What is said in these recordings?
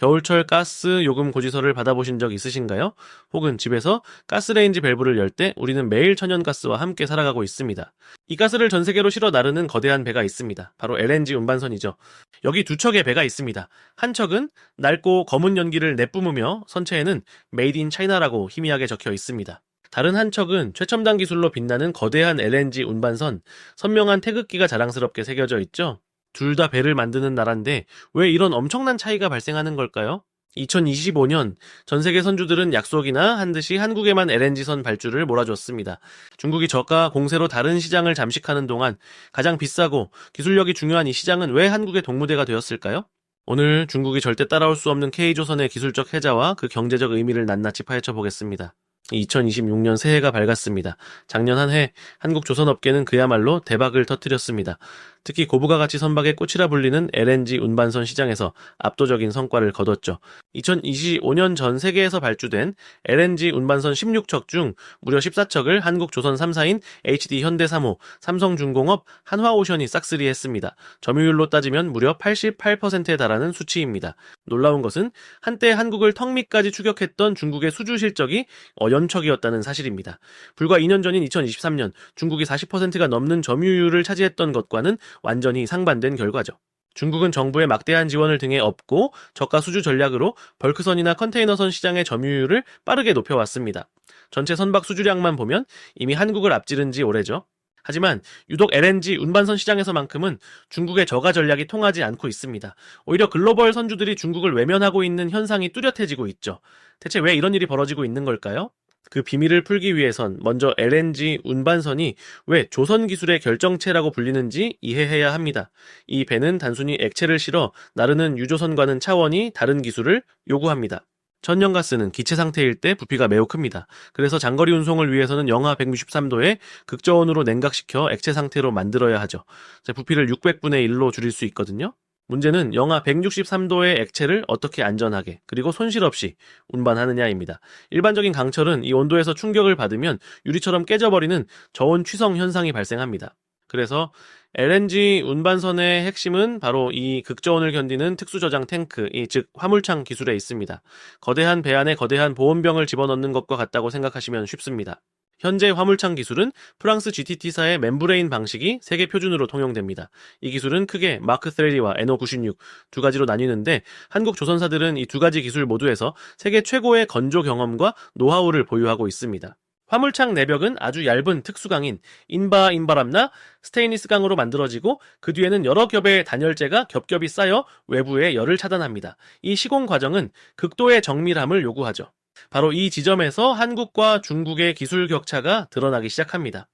겨울철 가스 요금 고지서를 받아보신 적 있으신가요? 혹은 집에서 가스레인지 밸브를 열 때 우리는 매일 천연가스와 함께 살아가고 있습니다. 이 가스를 전 세계로 실어 나르는 거대한 배가 있습니다. 바로 LNG 운반선이죠. 여기 두 척의 배가 있습니다. 한 척은 낡고 검은 연기를 내뿜으며 선체에는 Made in China라고 희미하게 적혀 있습니다. 다른 한 척은 최첨단 기술로 빛나는 거대한 LNG 운반선, 선명한 태극기가 자랑스럽게 새겨져 있죠. 둘 다 배를 만드는 나라인데 왜 이런 엄청난 차이가 발생하는 걸까요? 2025년 전 세계 선주들은 약속이나 한 듯이 한국에만 LNG선 발주를 몰아줬습니다. 중국이 저가 공세로 다른 시장을 잠식하는 동안 가장 비싸고 기술력이 중요한 이 시장은 왜 한국의 동무대가 되었을까요? 오늘 중국이 절대 따라올 수 없는 K조선의 기술적 혜자와 그 경제적 의미를 낱낱이 파헤쳐 보겠습니다. 2026년 새해가 밝았습니다. 작년 한 해 한국 조선업계는 그야말로 대박을 터뜨렸습니다. 특히 고부가가치 선박의 꽃이라 불리는 LNG 운반선 시장에서 압도적인 성과를 거뒀죠. 2025년 전 세계에서 발주된 LNG 운반선 16척 중 무려 14척을 한국 조선 3사인 HD 현대사모, 삼성중공업, 한화오션이 싹쓸이했습니다. 점유율로 따지면 무려 88%에 달하는 수치입니다. 놀라운 것은 한때 한국을 턱 밑까지 추격했던 중국의 수주 실적이 연척이었다는 사실입니다. 불과 2년 전인 2023년 중국이 40%가 넘는 점유율을 차지했던 것과는 완전히 상반된 결과죠. 중국은 정부의 막대한 지원을 등에 업고 저가 수주 전략으로 벌크선이나 컨테이너선 시장의 점유율을 빠르게 높여왔습니다. 전체 선박 수주량만 보면 이미 한국을 앞지른 지 오래죠. 하지만 유독 LNG 운반선 시장에서만큼은 중국의 저가 전략이 통하지 않고 있습니다. 오히려 글로벌 선주들이 중국을 외면하고 있는 현상이 뚜렷해지고 있죠. 대체 왜 이런 일이 벌어지고 있는 걸까요? 그 비밀을 풀기 위해선 먼저 LNG 운반선이 왜 조선 기술의 결정체라고 불리는지 이해해야 합니다. 이 배는 단순히 액체를 실어 나르는 유조선과는 차원이 다른 기술을 요구합니다. 천연가스는 기체 상태일 때 부피가 매우 큽니다. 그래서 장거리 운송을 위해서는 영하 163도에 극저온으로 냉각시켜 액체 상태로 만들어야 하죠. 부피를 600분의 1로 줄일 수 있거든요. 문제는 영하 163도의 액체를 어떻게 안전하게 그리고 손실 없이 운반하느냐입니다. 일반적인 강철은 이 온도에서 충격을 받으면 유리처럼 깨져버리는 저온 취성 현상이 발생합니다. 그래서 LNG 운반선의 핵심은 바로 이 극저온을 견디는 특수저장 탱크, 즉 화물창 기술에 있습니다. 거대한 배 안에 거대한 보온병을 집어넣는 것과 같다고 생각하시면 쉽습니다. 현재 화물창 기술은 프랑스 GTT사의 멤브레인 방식이 세계 표준으로 통용됩니다. 이 기술은 크게 마크 30와 NO96 두 가지로 나뉘는데 한국 조선사들은 이 두 가지 기술 모두에서 세계 최고의 건조 경험과 노하우를 보유하고 있습니다. 화물창 내벽은 아주 얇은 특수강인 인바람나 스테인리스 강으로 만들어지고 그 뒤에는 여러 겹의 단열재가 겹겹이 쌓여 외부의 열을 차단합니다. 이 시공 과정은 극도의 정밀함을 요구하죠. 바로 이 지점에서 한국과 중국의 기술 격차가 드러나기 시작합니다.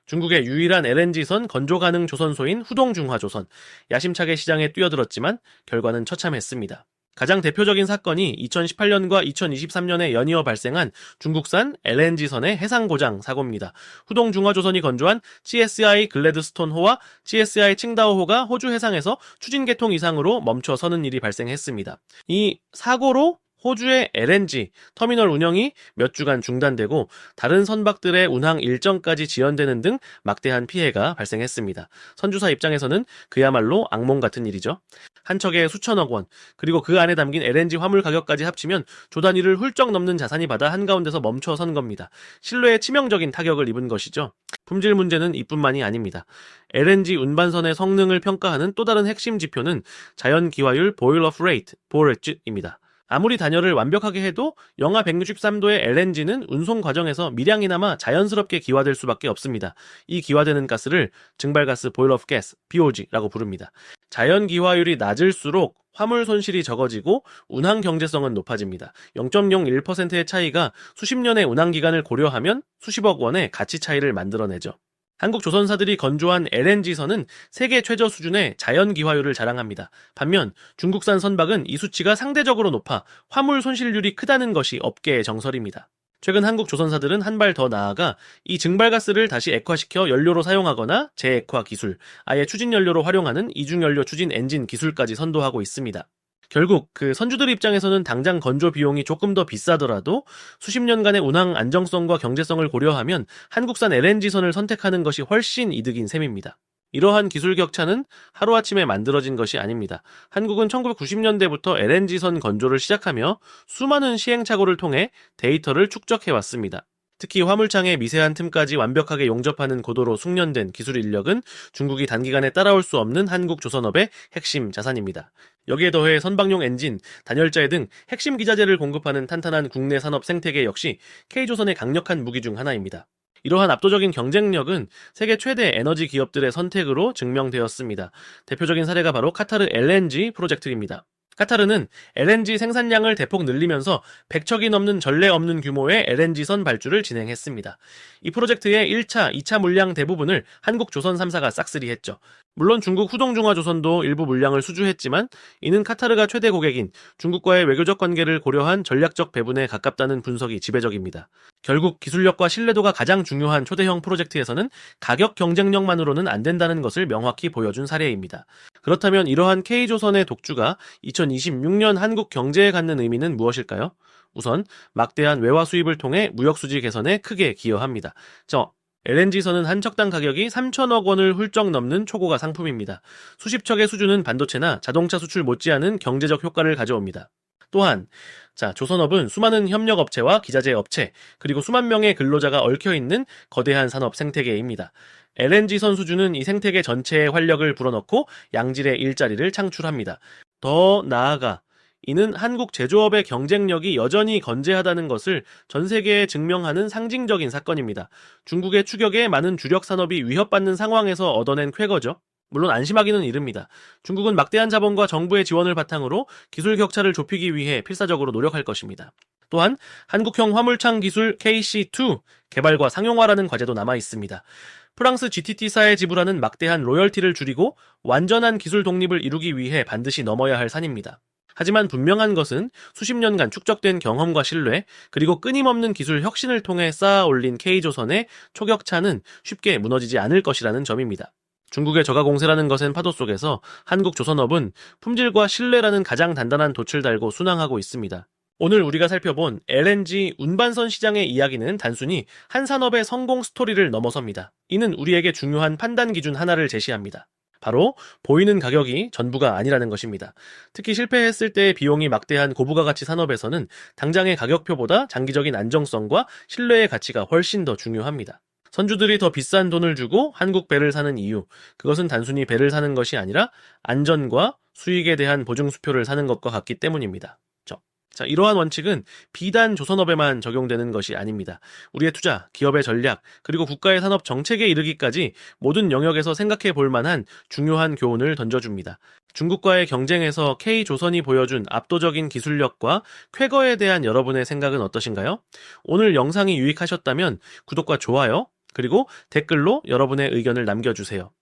중국의 유일한 LNG선 건조 가능 조선소인 후동중화조선, 야심차게 시장에 뛰어들었지만 결과는 처참했습니다. 가장 대표적인 사건이 2018년과 2023년에 연이어 발생한 중국산 LNG선의 해상고장 사고입니다. 후동중화조선이 건조한 CSI 글래드스톤호와 CSI 칭다오호가 호주 해상에서 추진 개통 이상으로 멈춰 서는 일이 발생했습니다. 이 사고로 호주의 LNG 터미널 운영이 몇 주간 중단되고 다른 선박들의 운항 일정까지 지연되는 등 막대한 피해가 발생했습니다. 선주사 입장에서는 그야말로 악몽 같은 일이죠. 한 척에 수천억 원, 그리고 그 안에 담긴 LNG 화물 가격까지 합치면 조 단위를 훌쩍 넘는 자산이 바다 한가운데서 멈춰 선 겁니다. 신뢰에 치명적인 타격을 입은 것이죠. 품질 문제는 이뿐만이 아닙니다. LNG 운반선의 성능을 평가하는 또 다른 핵심 지표는 자연기화율 보일 오프 레이트, 보레츠입니다. 아무리 단열을 완벽하게 해도 영하 163도의 LNG는 운송 과정에서 미량이나마 자연스럽게 기화될 수밖에 없습니다. 이 기화되는 가스를 증발가스 보일 오프 가스, BOG라고 부릅니다. 자연 기화율이 낮을수록 화물 손실이 적어지고 운항 경제성은 높아집니다. 0.01%의 차이가 수십 년의 운항 기간을 고려하면 수십억 원의 가치 차이를 만들어내죠. 한국 조선사들이 건조한 LNG선은 세계 최저 수준의 자연 기화율을 자랑합니다. 반면 중국산 선박은 이 수치가 상대적으로 높아 화물 손실률이 크다는 것이 업계의 정설입니다. 최근 한국 조선사들은 한 발 더 나아가 이 증발가스를 다시 액화시켜 연료로 사용하거나 재액화 기술, 아예 추진 연료로 활용하는 이중연료 추진 엔진 기술까지 선도하고 있습니다. 결국 그 선주들 입장에서는 당장 건조 비용이 조금 더 비싸더라도 수십 년간의 운항 안정성과 경제성을 고려하면 한국산 LNG선을 선택하는 것이 훨씬 이득인 셈입니다. 이러한 기술 격차는 하루아침에 만들어진 것이 아닙니다. 한국은 1990년대부터 LNG선 건조를 시작하며 수많은 시행착오를 통해 데이터를 축적해왔습니다. 특히 화물창의 미세한 틈까지 완벽하게 용접하는 고도로 숙련된 기술 인력은 중국이 단기간에 따라올 수 없는 한국 조선업의 핵심 자산입니다. 여기에 더해 선박용 엔진, 단열재 등 핵심 기자재를 공급하는 탄탄한 국내 산업 생태계 역시 K조선의 강력한 무기 중 하나입니다. 이러한 압도적인 경쟁력은 세계 최대 에너지 기업들의 선택으로 증명되었습니다. 대표적인 사례가 바로 카타르 LNG 프로젝트입니다. 카타르는 LNG 생산량을 대폭 늘리면서 100척이 넘는 전례 없는 규모의 LNG선 발주를 진행했습니다. 이 프로젝트의 1차, 2차 물량 대부분을 한국조선 3사가 싹쓸이했죠. 물론 중국 후동중화조선도 일부 물량을 수주했지만 이는 카타르가 최대 고객인 중국과의 외교적 관계를 고려한 전략적 배분에 가깝다는 분석이 지배적입니다. 결국 기술력과 신뢰도가 가장 중요한 초대형 프로젝트에서는 가격 경쟁력만으로는 안 된다는 것을 명확히 보여준 사례입니다. 그렇다면 이러한 K조선의 독주가 2026년 한국 경제에 갖는 의미는 무엇일까요? 우선 막대한 외화 수입을 통해 무역수지 개선에 크게 기여합니다. LNG선은 한 척당 가격이 3천억 원을 훌쩍 넘는 초고가 상품입니다. 수십 척의 수주는 반도체나 자동차 수출 못지않은 경제적 효과를 가져옵니다. 또한 조선업은 수많은 협력업체와 기자재 업체, 그리고 수만 명의 근로자가 얽혀있는 거대한 산업 생태계입니다. LNG선 수주는 이 생태계 전체의 활력을 불어넣고 양질의 일자리를 창출합니다. 더 나아가 이는 한국 제조업의 경쟁력이 여전히 건재하다는 것을 전 세계에 증명하는 상징적인 사건입니다. 중국의 추격에 많은 주력 산업이 위협받는 상황에서 얻어낸 쾌거죠. 물론 안심하기는 이릅니다. 중국은 막대한 자본과 정부의 지원을 바탕으로 기술 격차를 좁히기 위해 필사적으로 노력할 것입니다. 또한 한국형 화물창 기술 KC2 개발과 상용화라는 과제도 남아 있습니다. 프랑스 GTT사에 지불하는 막대한 로열티를 줄이고 완전한 기술 독립을 이루기 위해 반드시 넘어야 할 산입니다. 하지만 분명한 것은 수십 년간 축적된 경험과 신뢰, 그리고 끊임없는 기술 혁신을 통해 쌓아 올린 K조선의 초격차는 쉽게 무너지지 않을 것이라는 점입니다. 중국의 저가 공세라는 것은 파도 속에서 한국 조선업은 품질과 신뢰라는 가장 단단한 돛을 달고 순항하고 있습니다. 오늘 우리가 살펴본 LNG 운반선 시장의 이야기는 단순히 한 산업의 성공 스토리를 넘어섭니다. 이는 우리에게 중요한 판단 기준 하나를 제시합니다. 바로 보이는 가격이 전부가 아니라는 것입니다. 특히 실패했을 때의 비용이 막대한 고부가 가치 산업에서는 당장의 가격표보다 장기적인 안정성과 신뢰의 가치가 훨씬 더 중요합니다. 선주들이 더 비싼 돈을 주고 한국 배를 사는 이유, 그것은 단순히 배를 사는 것이 아니라 안전과 수익에 대한 보증수표를 사는 것과 같기 때문입니다. 이러한 원칙은 비단 조선업에만 적용되는 것이 아닙니다. 우리의 투자, 기업의 전략, 그리고 국가의 산업 정책에 이르기까지 모든 영역에서 생각해 볼 만한 중요한 교훈을 던져줍니다. 중국과의 경쟁에서 K조선이 보여준 압도적인 기술력과 쾌거에 대한 여러분의 생각은 어떠신가요? 오늘 영상이 유익하셨다면 구독과 좋아요, 그리고 댓글로 여러분의 의견을 남겨주세요.